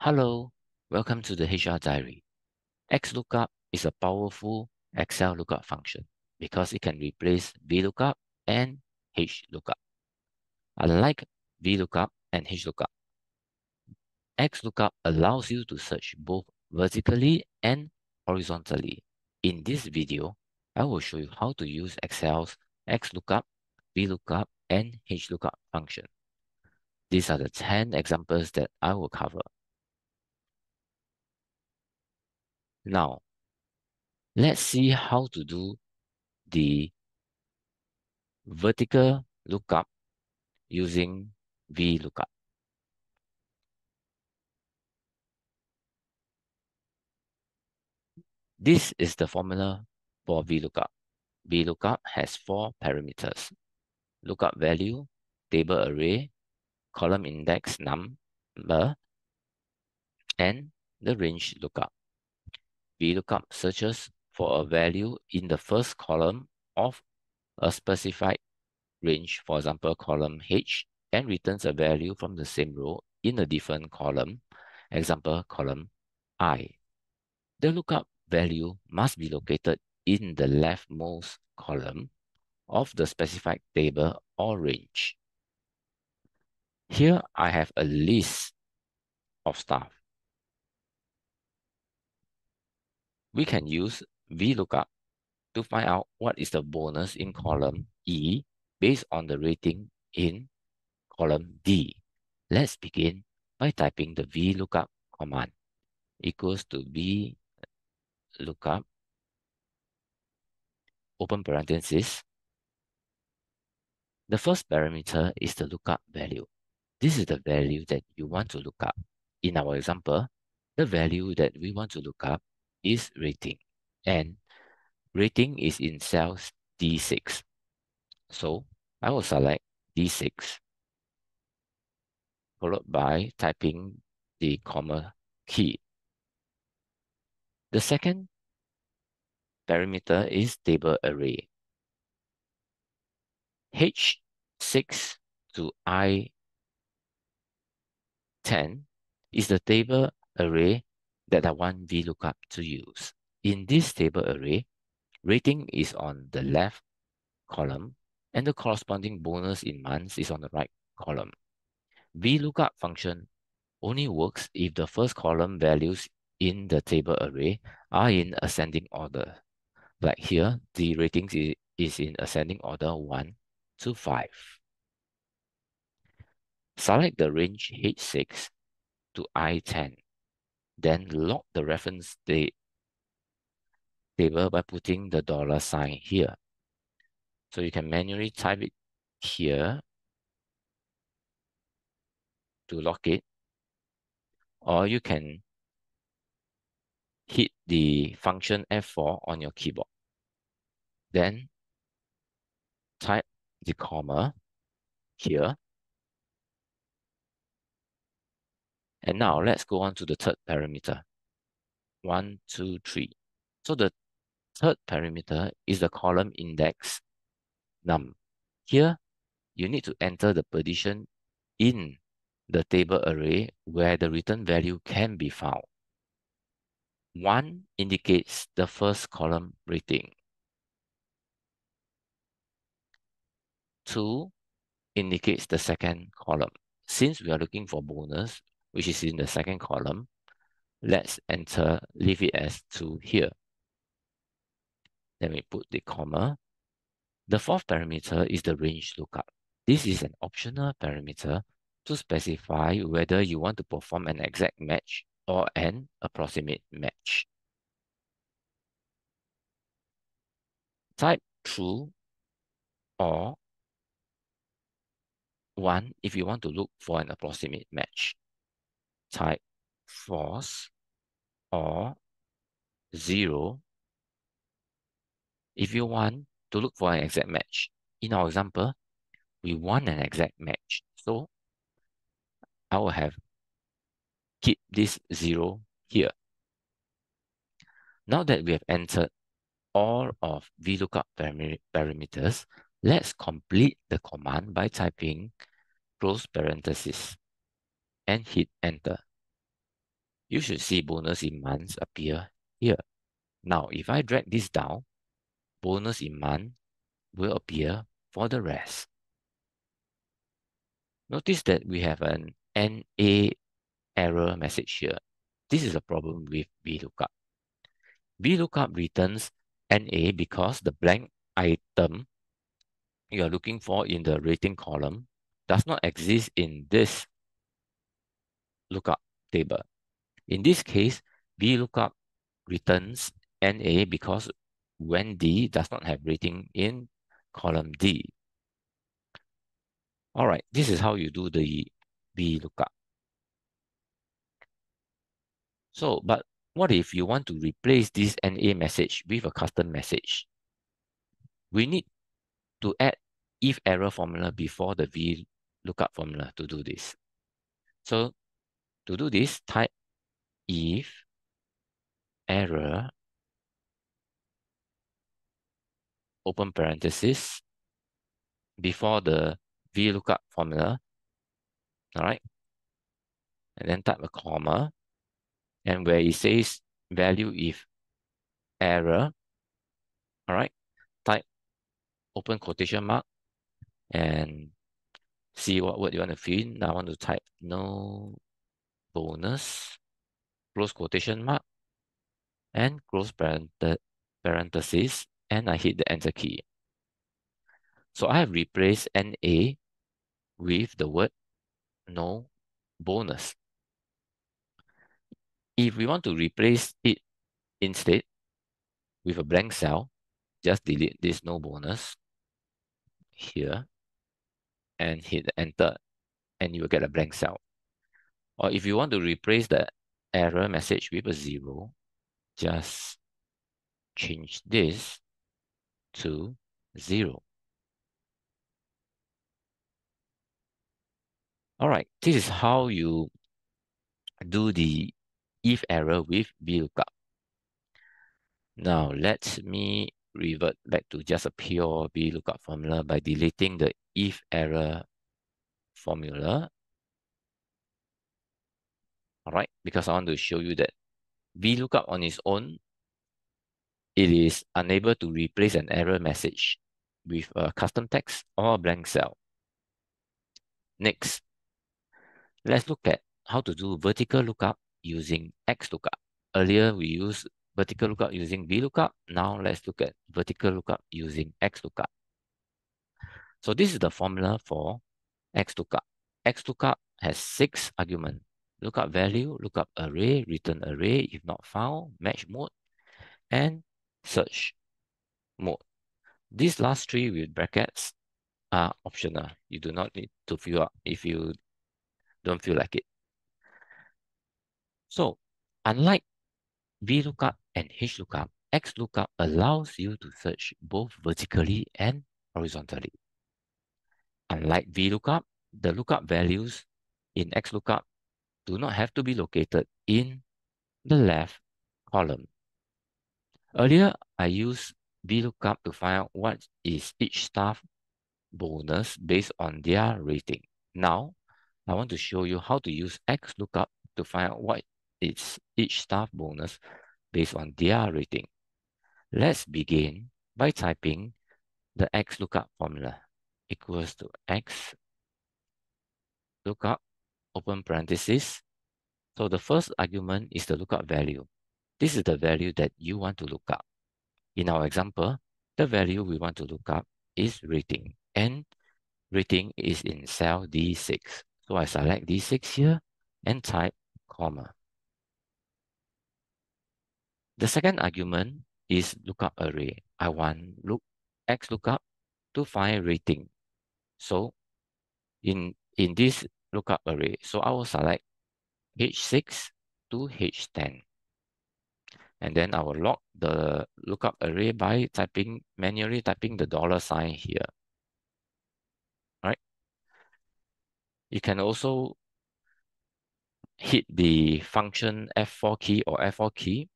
Hello, welcome to the HR Diary. XLOOKUP is a powerful Excel lookup function because it can replace VLOOKUP and HLOOKUP. Unlike VLOOKUP and HLOOKUP, XLOOKUP allows you to search both vertically and horizontally. In this video, I will show you how to use Excel's XLOOKUP, VLOOKUP, and HLOOKUP function. These are the 10 examples that I will cover. Now, let's see how to do the vertical lookup using VLOOKUP. This is the formula for VLOOKUP. VLOOKUP has 4 parameters: lookup value, table array, column index number, and the range lookup. VLOOKUP searches for a value in the first column of a specified range, for example, column H, and returns a value from the same row in a different column, example, column I. The lookup value must be located in the leftmost column of the specified table or range. Here I have a list of stuff. We can use VLOOKUP to find out what is the bonus in column E based on the rating in column D. Let's begin by typing the VLOOKUP command equals to VLOOKUP, open parenthesis. The first parameter is the lookup value. This is the value that you want to look up. In our example, the value that we want to look up is rating, and rating is in cells D6. So I will select D6, followed by typing the comma key. The second parameter is table array. H6 to I10 is the table array that I want VLOOKUP to use. In this table array, rating is on the left column and the corresponding bonus in months is on the right column. VLOOKUP function only works if the first column values in the table array are in ascending order. Like here, the ratings is in ascending order 1 to 5. Select the range H6 to I10. Then log the reference table by putting the $sign here. So you can manually type it here to log it, or you can hit the function F4 on your keyboard. Then type the comma here. And now let's go on to the third parameter. 1, 2, 3. So the third parameter is the column index num. Here, you need to enter the position in the table array where the return value can be found. 1 indicates the first column rating. 2 indicates the second column. Since we are looking for bonus, which is in the second column, let's leave it as 2 here. Then we put the comma. The fourth parameter is the range lookup. This is an optional parameter to specify whether you want to perform an exact match or an approximate match. Type true or 1 if you want to look for an approximate match. Type false or 0 if you want to look for an exact match. In our example, we want an exact match. So I will keep this 0 here. Now that we have entered all of VLOOKUP parameters, let's complete the command by typing close parenthesis and hit enter. you should see bonus in months appear here. Now, if I drag this down, bonus in month will appear for the rest. Notice that we have an NA error message here. This is a problem with VLOOKUP. VLOOKUP returns NA because the blank item you are looking for in the rating column does not exist in this lookup table. In this case, VLOOKUP returns NA because when D does not have rating in column D. All right, this is how you do the VLOOKUP. So, but what if you want to replace this NA message with a custom message? We need to add if error formula before the VLOOKUP formula to do this. So to do this, type if error, open parenthesis, before the VLOOKUP formula, all right? And then type a comma, and where it says value if error, all right? Type open quotation mark and see what word you want to fill in. Now I want to type no bonus, close quotation mark, and close parenthesis, and I hit the enter key. So I have replaced NA with the word no bonus. If we want to replace it instead with a blank cell, just delete this no bonus here and hit the enter, and you will get a blank cell. Or if you want to replace the error message with a 0, just change this to 0. All right, this is how you do the if error with VLOOKUP. Now, let me revert back to just a pure VLOOKUP formula by deleting the if error formula. All right, because I want to show you that VLOOKUP on its own, it is unable to replace an error message with a custom text or a blank cell. Next, let's look at how to do vertical lookup using XLOOKUP. Earlier, we used vertical lookup using VLOOKUP. Now, let's look at vertical lookup using XLOOKUP. So this is the formula for XLOOKUP. XLOOKUP has 6 arguments: lookup value, lookup array, return array, if not found, match mode, and search mode. These last 3 with brackets are optional. You do not need to fill up if you don't feel like it. So, unlike VLOOKUP and HLOOKUP, XLOOKUP allows you to search both vertically and horizontally. Unlike VLOOKUP, the lookup values in XLOOKUP do not have to be located in the left column. Earlier, I used VLOOKUP to find out what is each staff bonus based on their rating. Now, I want to show you how to use XLOOKUP to find out what is each staff bonus based on their rating. Let's begin by typing the XLOOKUP formula equals to XLOOKUP, open parenthesis. So the first argument is the lookup value. This is the value that you want to look up. In our example, the value we want to look up is rating, and rating is in cell D6. So I select D6 here and type comma. The second argument is lookup array. I want XLOOKUP to find rating. So in this lookup array, so I will select H6 to H10. And then I will log the lookup array by manually typing the $sign here. All right. You can also hit the function F4 key or F4 key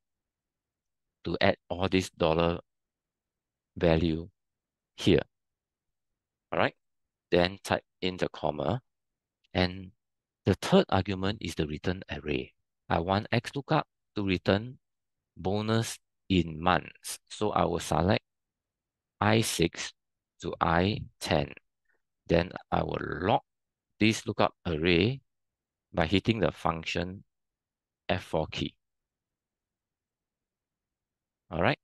to add all this dollar value here. All right. Then type in the comma. And the third argument is the return array. I want XLOOKUP to return bonus in months. So I will select I6 to I10. Then I will lock this lookup array by hitting the function F4 key. All right.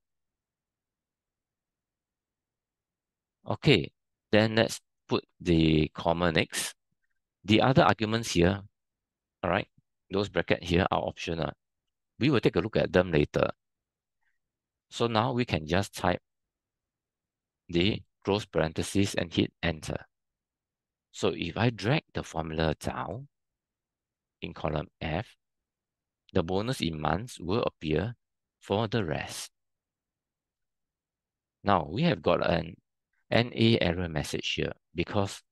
Okay. Then let's put the comma next. The other arguments here, all right, those brackets here are optional. We will take a look at them later. So now we can just type the close parentheses and hit enter. So if I drag the formula down in column F, the bonus in months will appear for the rest. Now we have got an NA error message here because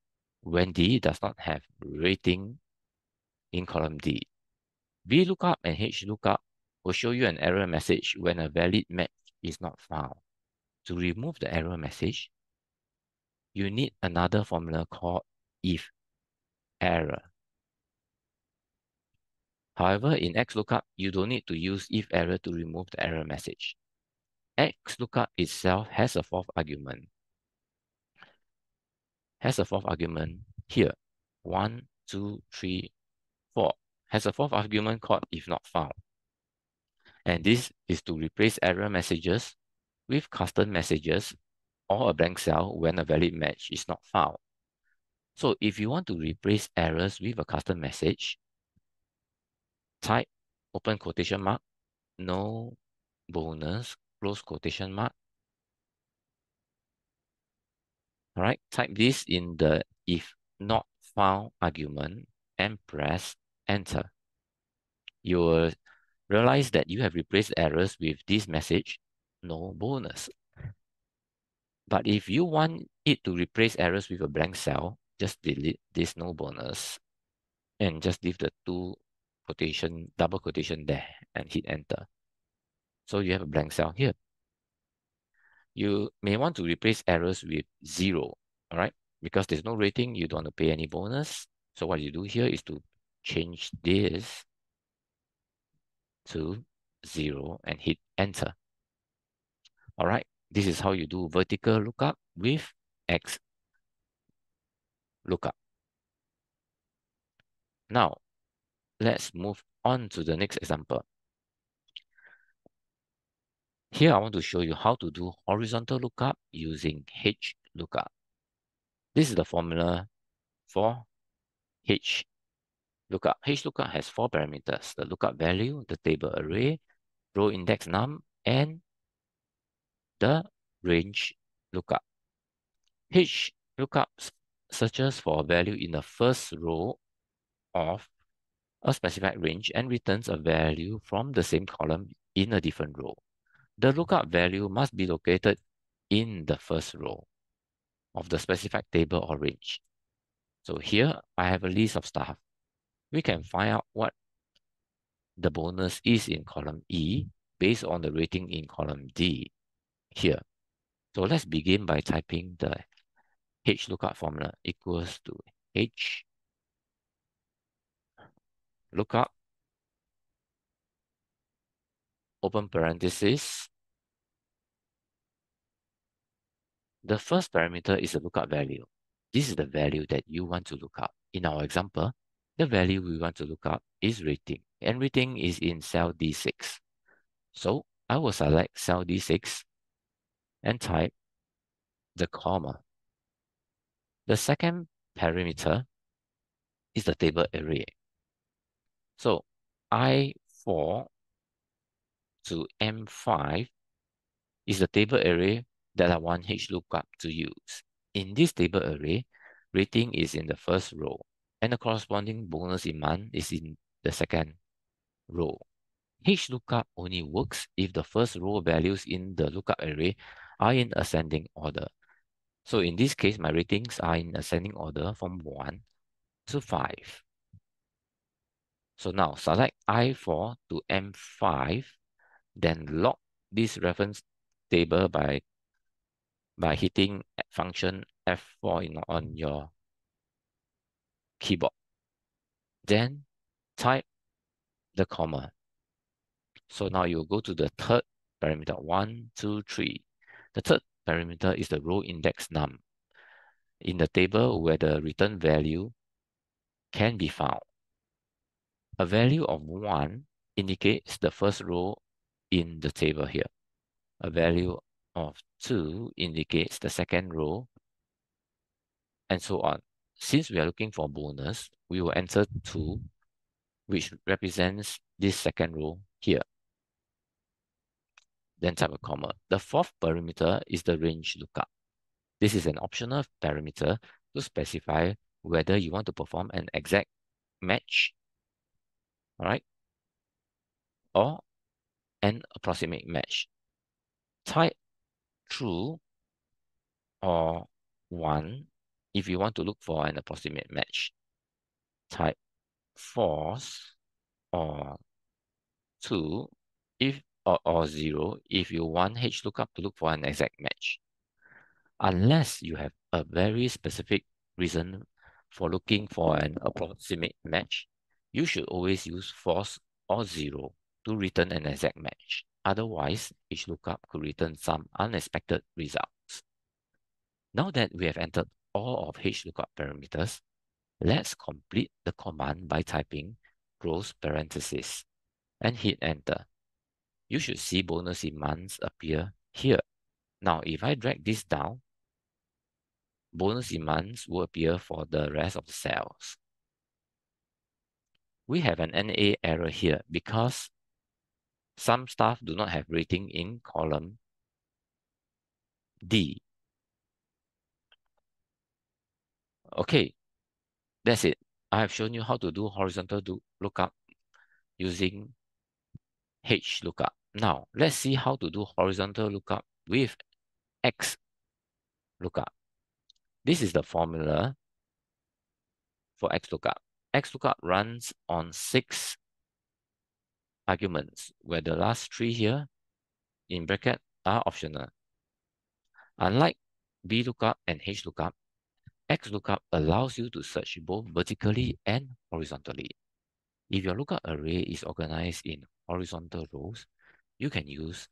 when D does not have rating in column D. VLOOKUP and HLOOKUP will show you an error message when a valid match is not found. To remove the error message, you need another formula called IFERROR. However, in XLOOKUP, you don't need to use IFERROR to remove the error message. XLOOKUP itself has a fourth argument. Here. 1, 2, 3, 4. Has a fourth argument called if not found. And this is to replace error messages with custom messages or a blank cell when a valid match is not found. So if you want to replace errors with a custom message, type open quotation mark, no bonus, close quotation mark. All right, type this in the if not found argument and press enter. You will realize that you have replaced errors with this message, no bonus. But if you want it to replace errors with a blank cell, just delete this no bonus and just leave the double quotation there and hit enter. So you have a blank cell here. You may want to replace errors with 0, all right? Because there's no rating, you don't want to pay any bonus. So what you do here is to change this to 0 and hit enter. All right, this is how you do vertical lookup with XLOOKUP. Now, let's move on to the next example. Here, I want to show you how to do horizontal lookup using HLOOKUP. This is the formula for HLOOKUP. HLOOKUP has 4 parameters: the lookup value, the table array, row index num, and the range lookup. HLOOKUP searches for a value in the first row of a specified range and returns a value from the same column in a different row. The lookup value must be located in the first row of the specified table or range. So here I have a list of stuff. We can find out what the bonus is in column E based on the rating in column D here. So let's begin by typing the HLOOKUP formula equals to HLOOKUP, open parenthesis. The first parameter is the lookup value. This is the value that you want to look up. In our example, the value we want to look up is rating, and rating is in cell D6. So I will select cell D6 and type the comma. The second parameter is the table array. So I4 to M5 is the table array that I want HLOOKUP to use. In this table array, rating is in the first row, and the corresponding bonus in month is in the second row. HLOOKUP only works if the first row values in the lookup array are in ascending order. So in this case, my ratings are in ascending order from 1 to 5. So now select I4 to M5, then lock this reference table by hitting function F4 on your keyboard. Then type the comma. So now you go to the third parameter, 1, 2, 3. The third parameter is the row index num in the table where the return value can be found. A value of 1 indicates the first row in the table here. A value of 2 indicates the second row, and so on. Since we are looking for bonus, we will enter 2, which represents this second row here. Then type a comma. The fourth parameter is the range lookup. This is an optional parameter to specify whether you want to perform an exact match, all right, or an approximate match. Type true or 1 if you want to look for an approximate match. Type false or 2 if or 0 if you want HLOOKUP to look for an exact match. Unless you have a very specific reason for looking for an approximate match, you should always use false or 0 to return an exact match. Otherwise, HLOOKUP could return some unexpected results. Now that we have entered all of HLOOKUP parameters, let's complete the command by typing close parenthesis and hit enter. You should see bonus in months appear here. Now, if I drag this down, bonus in months will appear for the rest of the cells. We have an NA error here because some staff do not have rating in column D. Okay, that's it. I have shown you how to do horizontal lookup using HLOOKUP. Now, let's see how to do horizontal lookup with XLOOKUP. This is the formula for XLOOKUP. XLOOKUP runs on 6 arguments, where the last 3 here in bracket are optional. Unlike VLOOKUP and HLOOKUP, XLOOKUP allows you to search both vertically and horizontally. If your lookup array is organized in horizontal rows, you can use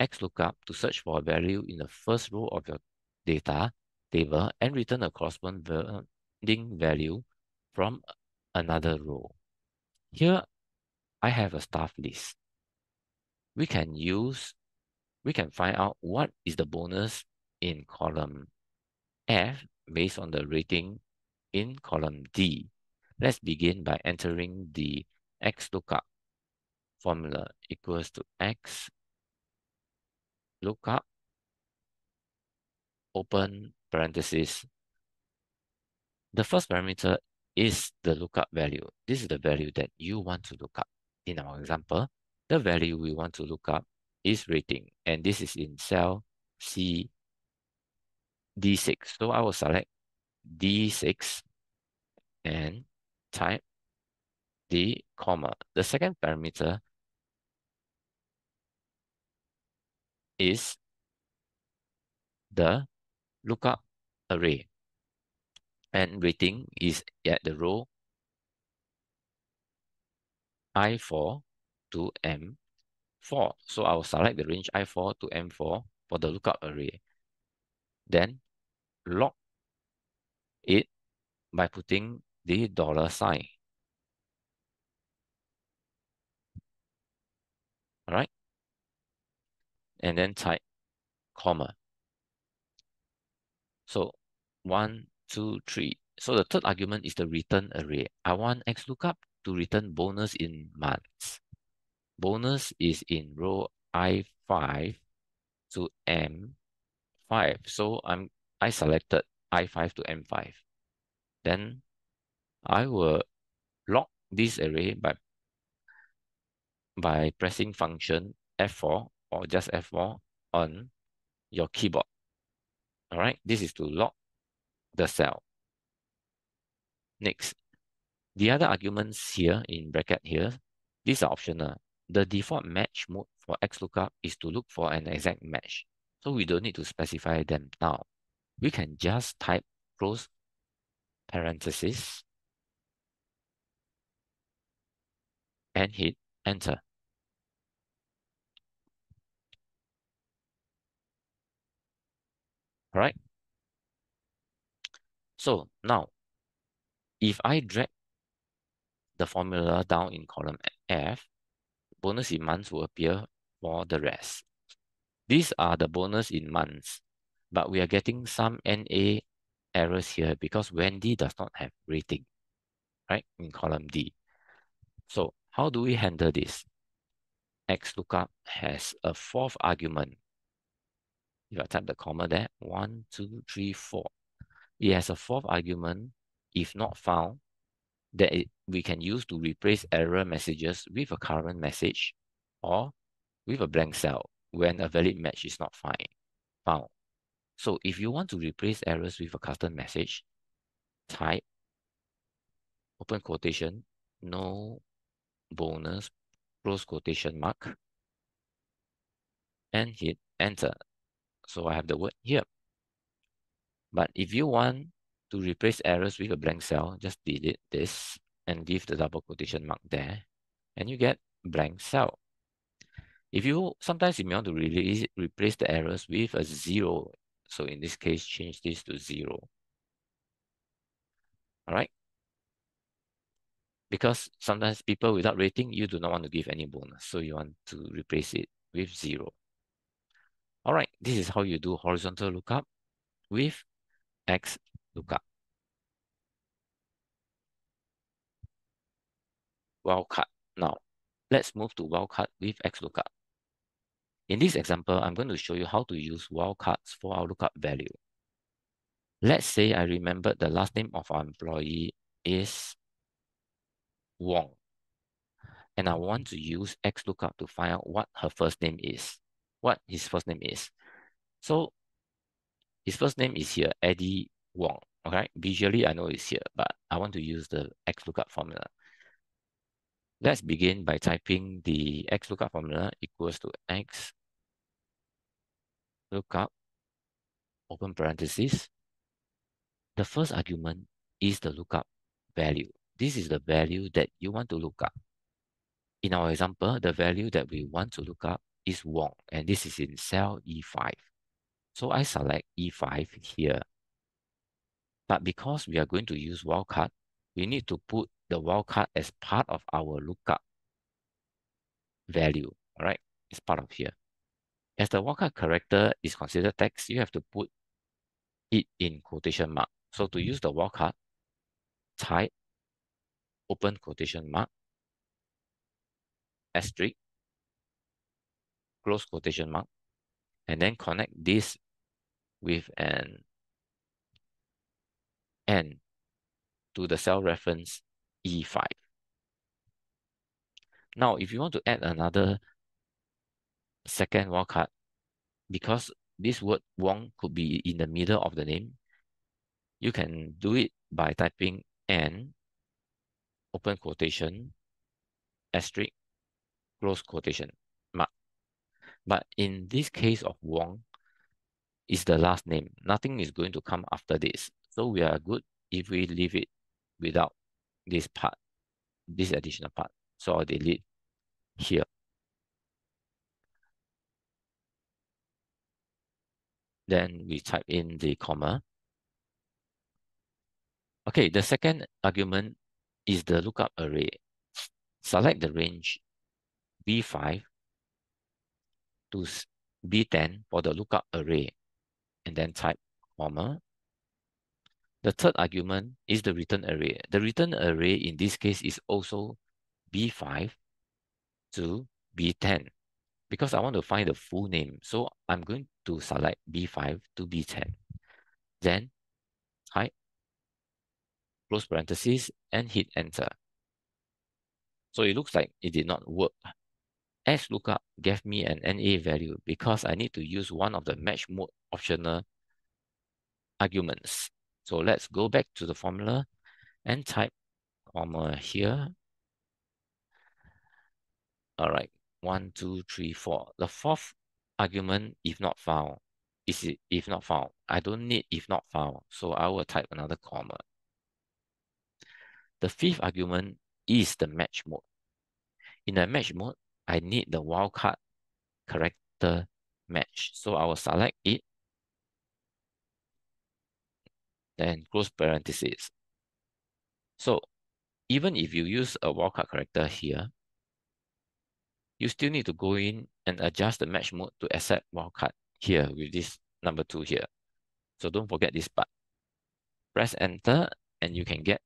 XLOOKUP to search for a value in the first row of your data table and return a corresponding value from another row. Here, I have a staff list. We can find out what is the bonus in column F based on the rating in column D. Let's begin by entering the XLOOKUP formula equals to XLOOKUP, open parenthesis. The first parameter is the lookup value. This is the value that you want to look up. In our example, the value we want to look up is rating, and this is in cell C D6. So I will select D6 and type the comma. The second parameter is the lookup array, and rating is at the row I4 to M4. So I will select the range I4 to M4 for the lookup array. Then log it by putting the $sign. All right. And then type comma. So 1, 2, 3. So the third argument is the return array. I want XLOOKUP to return bonus in months. Bonus is in row I5 to M5. So I selected I5 to M5. Then I will log this array by pressing function F4 or just F4 on your keyboard. All right, this is to log the cell. Next, the other arguments here in bracket here, these are optional. The default match mode for XLOOKUP is to look for an exact match. So we don't need to specify them now. We can just type close parenthesis and hit enter. All right. So now, if I drag the formula down in column F, bonus in months will appear for the rest. These are the bonus in months, but we are getting some NA errors here because Wendy does not have rating, right, in column D. So how do we handle this? XLOOKUP has a fourth argument. If I type the comma there, 1, 2, 3, 4. It has a fourth argument, if not found, that we can use to replace error messages with a current message or with a blank cell when a valid match is not found. So if you want to replace errors with a custom message, type open quotation, no bonus, close quotation mark, and hit enter. So I have the word here. But if you want to replace errors with a blank cell, just delete this and give the double quotation mark there, and you get blank cell. If you sometimes you want to replace the errors with a 0, so in this case, change this to 0. All right. Because sometimes people without rating, you do not want to give any bonus. So you want to replace it with 0. All right, this is how you do horizontal lookup with XLOOKUP. Wildcard. Now, let's move to wildcard with XLOOKUP. In this example, I'm going to show you how to use wildcards for our lookup value. Let's say I remembered the last name of our employee is Wong, and I want to use XLOOKUP to find out what her first name is, what his first name is. So his first name is here, Eddie Wong. Okay, visually I know it's here, but I want to use the XLOOKUP formula. Let's begin by typing the XLOOKUP formula equals to XLOOKUP, open parentheses. The first argument is the lookup value. This is the value that you want to look up. In our example, the value that we want to look up is Wong, and this is in cell E5. So I select E5 here. But because we are going to use wildcard, we need to put the wildcard as part of our lookup value. All right, it's part of here. As the wildcard character is considered text, you have to put it in quotation mark. So to use the wildcard, type open quotation mark, asterisk, close quotation mark, and then connect this with an N to the cell reference E5. Now, if you want to add another second wildcard, because this word Wong could be in the middle of the name, you can do it by typing N, open quotation, asterisk, close quotation mark. But in this case of Wong, is the last name. Nothing is going to come after this. So we are good if we leave it without this part, this additional part. So I'll delete here. Then we type in the comma. Okay, the second argument is the lookup array. Select the range B5 to B10 for the lookup array, and then type comma. The third argument is the return array. The return array in this case is also B5 to B10 because I want to find the full name. So I'm going to select B5 to B10. Then type close parentheses and hit enter. So it looks like it did not work. XLOOKUP gave me an NA value because I need to use one of the match mode optional arguments. So let's go back to the formula and type comma here. All right, 1, 2, 3, 4. The fourth argument, if not found, is it if not found. I don't need if not found, so I will type another comma. The fifth argument is the match mode. In a match mode, I need the wildcard character match. So I will select it, then close parentheses. So even if you use a wildcard character here, you still need to go in and adjust the match mode to accept wildcard here with this number 2 here. So don't forget this part. Press enter and you can get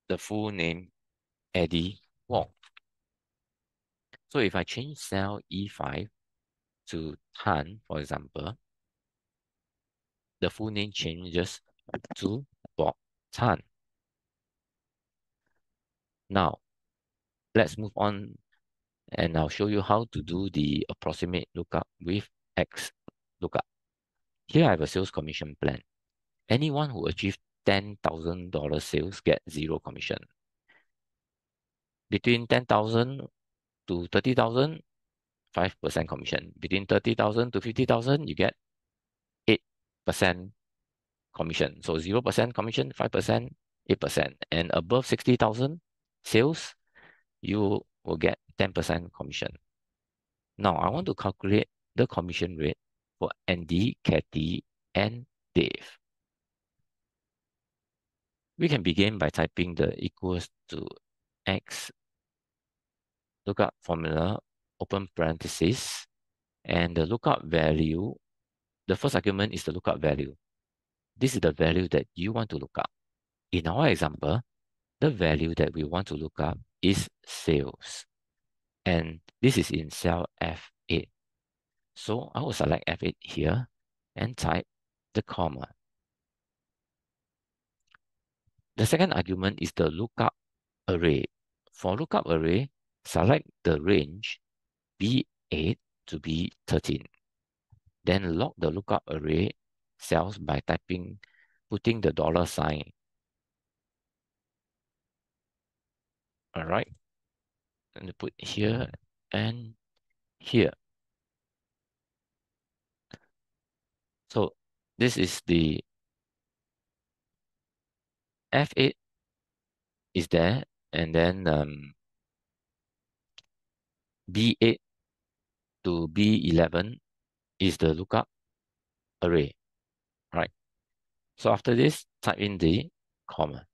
the full name Eddie Wong. So if I change cell E5 to Tan, for example, the full name changes to Bob Tan. Now, let's move on and I'll show you how to do the approximate lookup with XLOOKUP. Here I have a sales commission plan. Anyone who achieves $10,000 sales get 0 commission. Between 10,000 to 30,000, 5% commission. Between 30,000 to 50,000, you get 8% commission. So 0% commission, 5%, 8%. And above 60,000 sales, you will get 10% commission. Now, I want to calculate the commission rate for Andy, Kathy, and Dave. We can begin by typing the equals to X lookup formula, open parenthesis, and the lookup value. The first argument is the lookup value. This is the value that you want to look up. In our example, the value that we want to look up is sales. And this is in cell F8. So I will select F8 here and type the comma. The second argument is the lookup array. For lookup array, select the range B8 to B13. Then log the lookup array cells by putting the $sign. All right. And put here and here. So this is the F8 is there, and then B8 to B11 is the lookup array, right? So after this, type in the comma.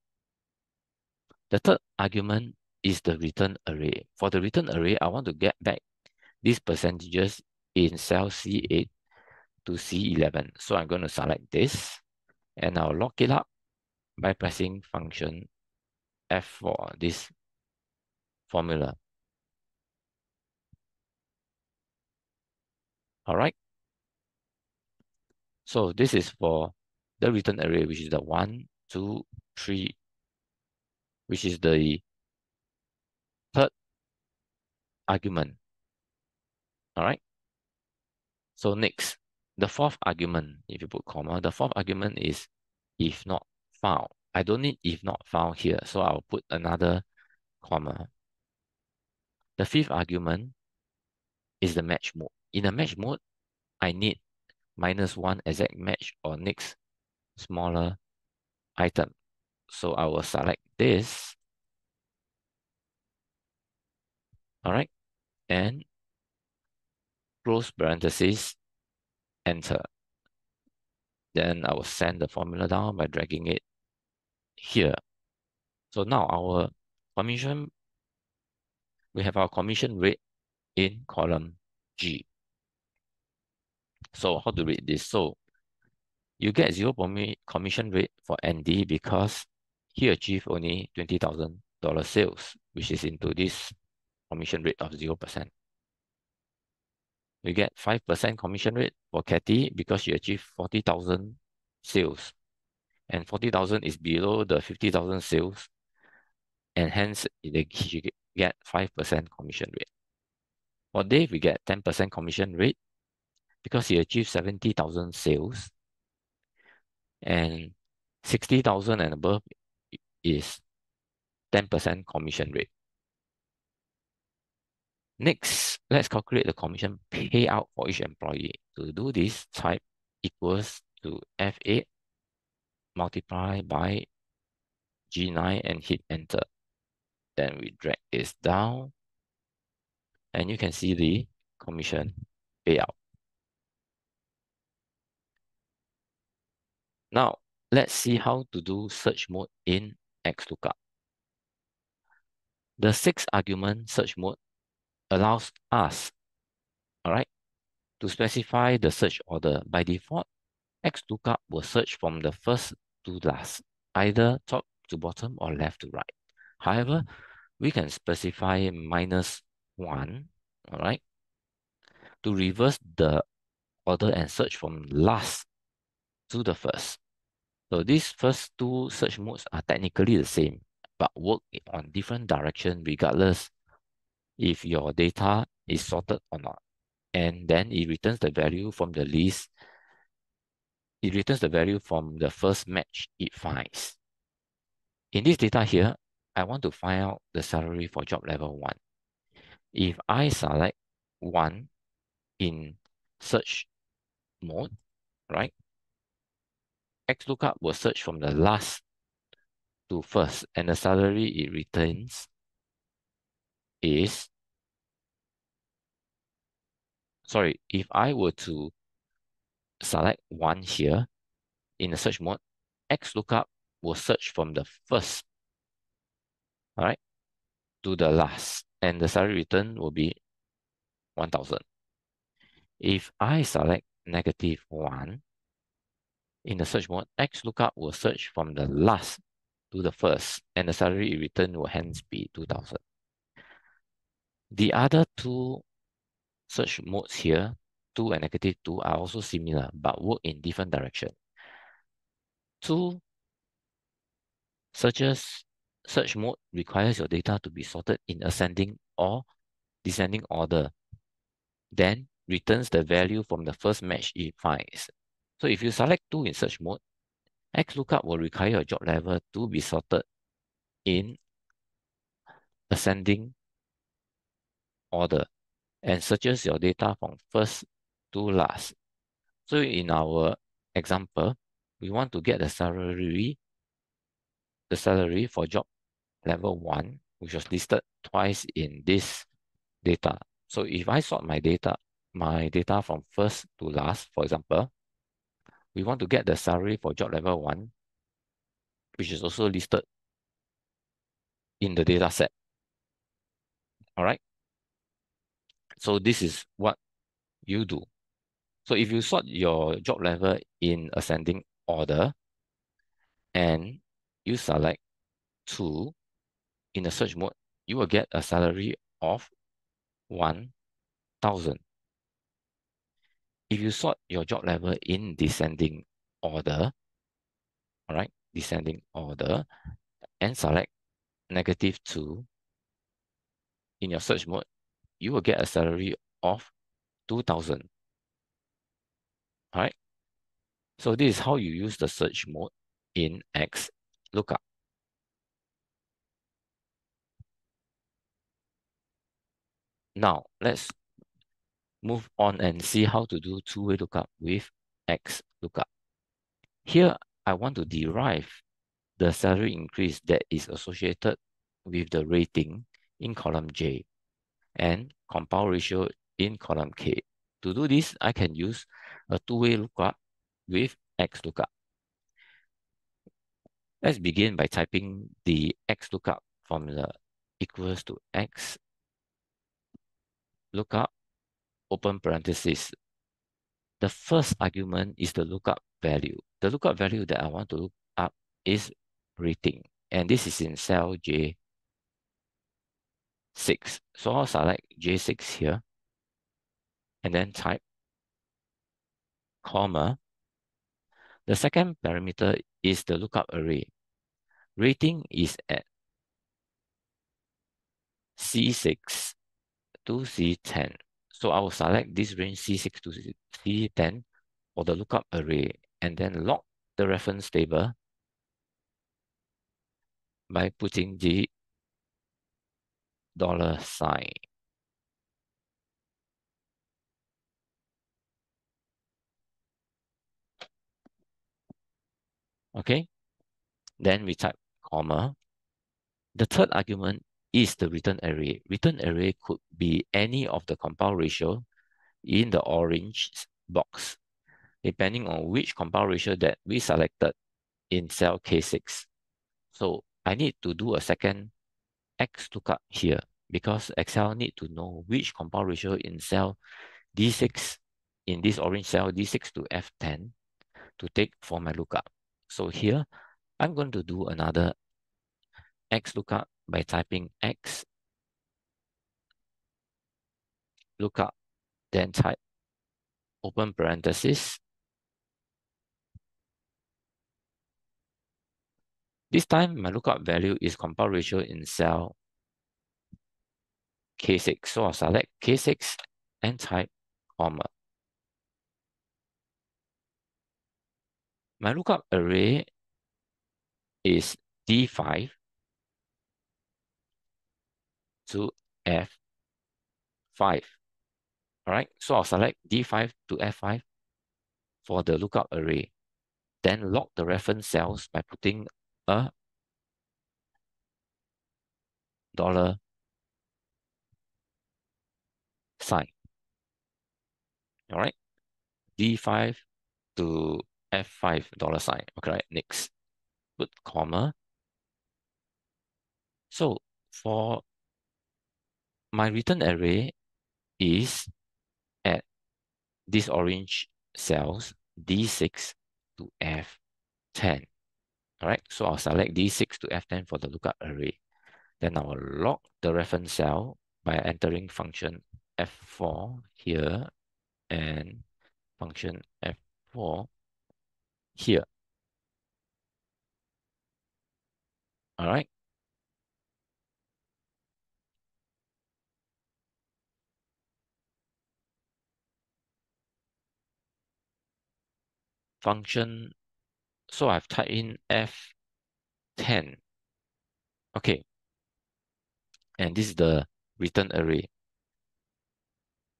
The third argument is the return array. For the return array, I want to get back these percentages in cell C8 to C11. So I'm going to select this, and I'll lock it up by pressing function F4, this formula. All right. So this is for the return array, which is the 1, 2, 3, which is the third argument. All right. So next, the fourth argument, if you put comma, the fourth argument is if not found. I don't need if not found here, so I'll put another comma. The fifth argument is the match mode. In a match mode, I need -1 exact match or next smaller item. So I will select this. All right. And close parentheses, enter. Then I will send the formula down by dragging it here. So now our commission, we have our commission rate in column G. So how to read this? So you get 0 commission rate for Andy because he achieved only $20,000 sales, which is into this commission rate of 0%. We get 5% commission rate for Kathy because she achieved 40,000 sales. And 40,000 is below the 50,000 sales. And hence, she get 5% commission rate. For Dave, we get 10% commission rate because he achieved 70,000 sales. And 60,000 and above is 10% commission rate. Next, let's calculate the commission payout for each employee. To do this, type equals to F8 multiply by G9 and hit enter. Then we drag this down and you can see the commission payout. Now, let's see how to do search mode in XLOOKUP. The 6-argument search mode allows us, all right, to specify the search order. By default, XLOOKUP will search from the first to last, either top to bottom or left to right. However, we can specify -1, all right, to reverse the order and search from last to the first. So these first two search modes are technically the same, but work on different direction regardless if your data is sorted or not. And then it returns the value from the list. It returns the value from the first match it finds. In this data here, I want to find out the salary for job level 1. If I select 1 in search mode, right, XLOOKUP will search from the last to first, and the salary it returns is, sorry, if I were to select 1 here in the search mode, XLOOKUP will search from the first, all right, to the last, and the salary return will be 1,000. If I select -1 in the search mode, XLOOKUP will search from the last to the first, and the salary return will hence be 2,000. The other two search modes here, 2 and -2, are also similar, but work in different direction. Two search mode requires your data to be sorted in ascending or descending order, then returns the value from the first match it finds. So if you select 2 in search mode, XLOOKUP will require your job level to be sorted in ascending order and searches your data from first to last. So in our example, we want to get the salary for job level 1, which was listed twice in this data. So if I sort my data from first to last, for example, we want to get the salary for job level 1, which is also listed in the data set. All right. So this is what you do. So if you sort your job level in ascending order and you select 2 in the search mode, you will get a salary of 1,000. If you sort your job level in descending order, all right, descending order, and select -2 in your search mode, you will get a salary of 2,000. All right. So this is how you use the search mode in XLOOKUP. Now let's move on and see how to do two-way lookup with XLOOKUP. Here, I want to derive the salary increase that is associated with the rating in column J and compile ratio in column K. To do this, I can use a two-way lookup with XLOOKUP. Let's begin by typing the XLOOKUP formula equals to XLOOKUP, open parenthesis. The first argument is the lookup value. The lookup value that I want to look up is rating, and this is in cell J6. So I'll select J6 here, and then type comma. The second parameter is the lookup array. Rating is at C6 to C10. So I will select this range C6 to C10 for the lookup array, and then log the reference table by putting the $sign. Okay, then we type comma. The third argument is the return array. Return array could be any of the compound ratio in the orange box, depending on which compound ratio that we selected in cell K6. So I need to do a second XLOOKUP here because Excel need to know which compound ratio in cell D6, in this orange cell D6 to F10 to take for my lookup. So here, I'm going to do another XLOOKUP by typing XLOOKUP, then type open parenthesis. This time, my lookup value is compound ratio in cell K6. So I'll select K6 and type comma. My lookup array is D5 to F5. All right, so I'll select D5 to F5 for the lookup array. Then log the reference cells by putting a dollar sign. All right, D5 to F5 dollar sign. Okay, next, put comma. So for my return array is at these orange cells, D6 to F10. All right, so I'll select D6 to F10 for the lookup array. Then I will log the reference cell by entering function F4 here and function F4 here. All right. Function, so I've typed in F10. Okay. And this is the return array.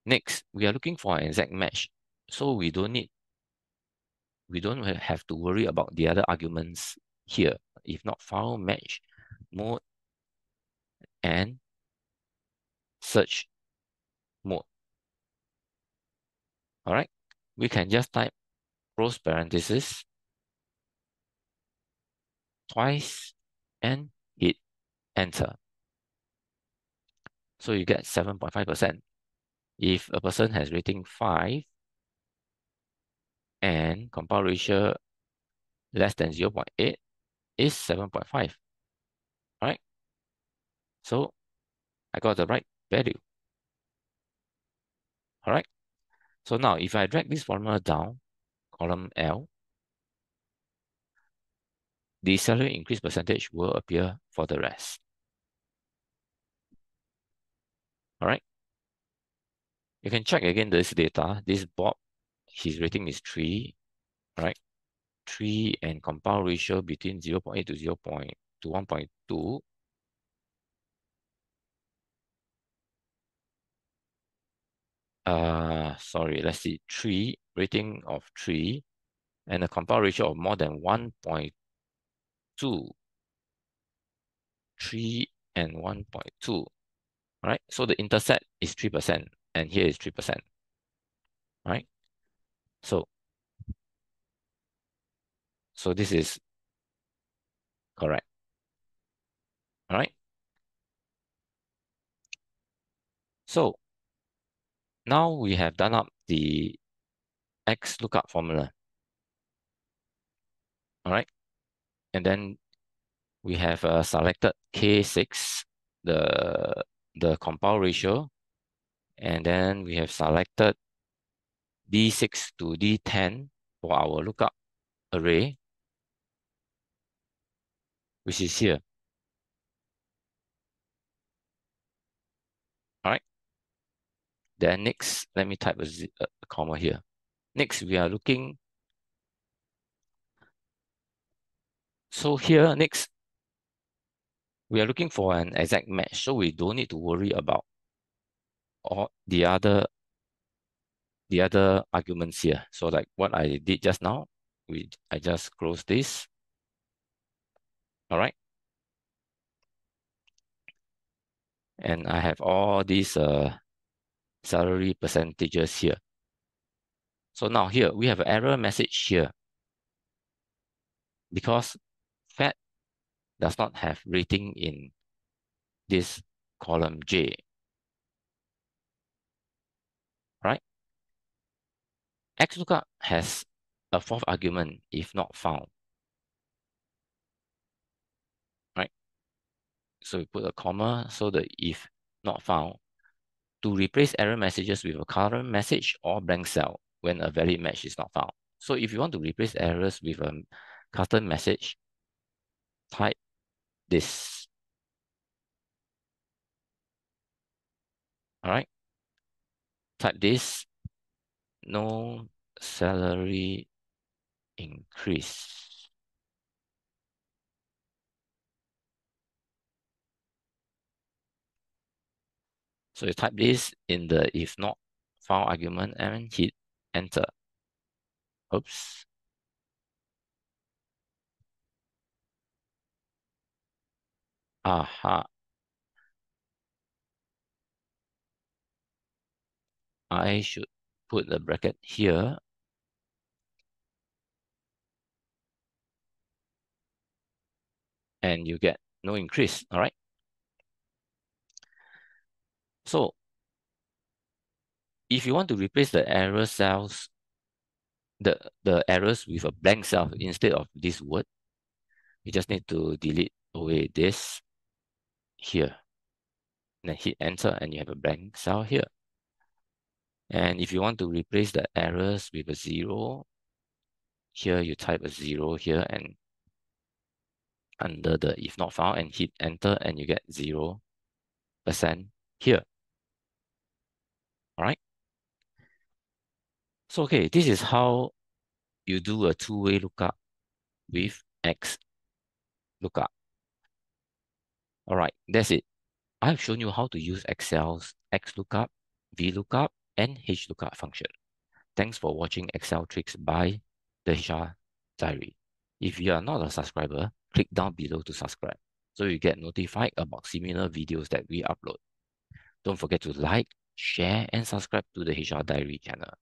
Next, we are looking for an exact match. So we don't have to worry about the other arguments here. If not, file match mode and search mode. All right. We can just type close parenthesis twice and hit enter. So you get 7.5%. If a person has rating 5 and compound ratio less than 0.8 is 7.5. All right. So I got the right value. All right. So now if I drag this formula down, column L, the salary increase percentage will appear for the rest. All right. You can check again this data. This Bob, his rating is 3. All right. 3 and compound ratio between 0.8 to 1.2. Sorry, let's see, 3, rating of 3, and a compound ratio of more than 1.2. 3 and 1.2. All right, so the intercept is 3%, and here is 3%. All right, so this is correct. All right, so now we have done up the XLOOKUP formula. All right, and then we have selected K6, the compound ratio, and then we have selected D6 to D10 for our lookup array, which is here. All right. Then next, let me type a comma here. Next, we are looking. So here, next, we are looking for an exact match. So we don't need to worry about all the other arguments here. So like what I did just now, I just close this. All right. And I have all these salary percentages here. So now here, we have an error message here because Fed does not have rating in this column J, right? XLOOKUP has a fourth argument if not found, right? So we put a comma so the if not found to replace error messages with a current message or blank cell when a valid match is not found. So if you want to replace errors with a current message, type this. All right, type this, no salary increase. So you type this in the if not found argument and hit enter. Oops. Aha. I should put the bracket here. And you get no increase, all right? So if you want to replace the error cells, the errors with a blank cell instead of this word, you just need to delete away this here. And then hit enter and you have a blank cell here. And if you want to replace the errors with a 0, here you type a 0 here and under the if not found and hit enter and you get 0% here. All right. So, okay, this is how you do a two-way lookup with XLOOKUP. All right, that's it. I've shown you how to use Excel's XLOOKUP, VLOOKUP, and HLOOKUP function. Thanks for watching Excel Tricks by the HR Diary. If you are not a subscriber, click down below to subscribe so you get notified about similar videos that we upload. Don't forget to like, share, and subscribe to the HR Diary channel.